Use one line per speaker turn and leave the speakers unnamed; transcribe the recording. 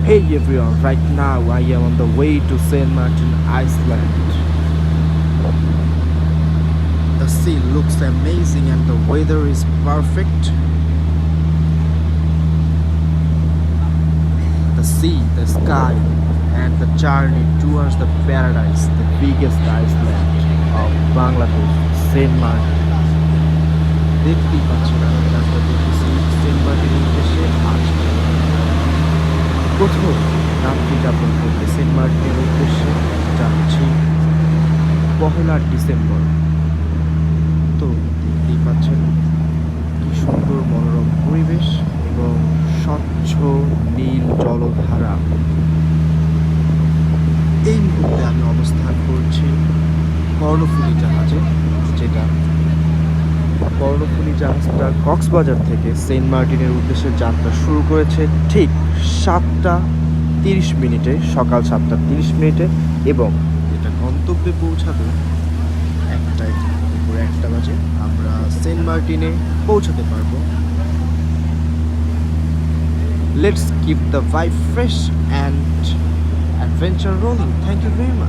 Hey everyone, right now I am on the way to Saint Martin, Iceland. The sea looks amazing and the weather is perfect. The sea, the sky, and the journey towards the paradise, the biggest island of Bangladesh, Saint Martin. দেখতেই পাচ্ছেন আমি রাস্তা দেখতেছি Saint মার্টিনের উদ্দেশ্যে আসছি। প্রথম রাত্রি যাপন করতে সেন্ট মার্টিনের উদ্দেশ্যে যাচ্ছি 1লা ডিসেম্বর। তো দেখতেই পাচ্ছেন কি সুন্দর মনোরম পরিবেশ এবং স্বচ্ছ নীল জলধারা। এই মুহূর্তে আমি অবস্থান করছি কর্ণফুলী জাহাজে, যেটা কর্ণফুলী জাহাজটা কক্সবাজার থেকে সেন্ট মার্টিনের উদ্দেশ্যে যাত্রা শুরু করেছে ঠিক 7টা 30 মিনিটে, সকাল 7টা 30 মিনিটে, এবং এটা গন্তব্যে পৌঁছাবে 1টা বাজে। আমরা সেন্ট মার্টিনে পৌঁছাতে পারবো। Let's keep the vibe fresh and adventure rolling. Thank you very much.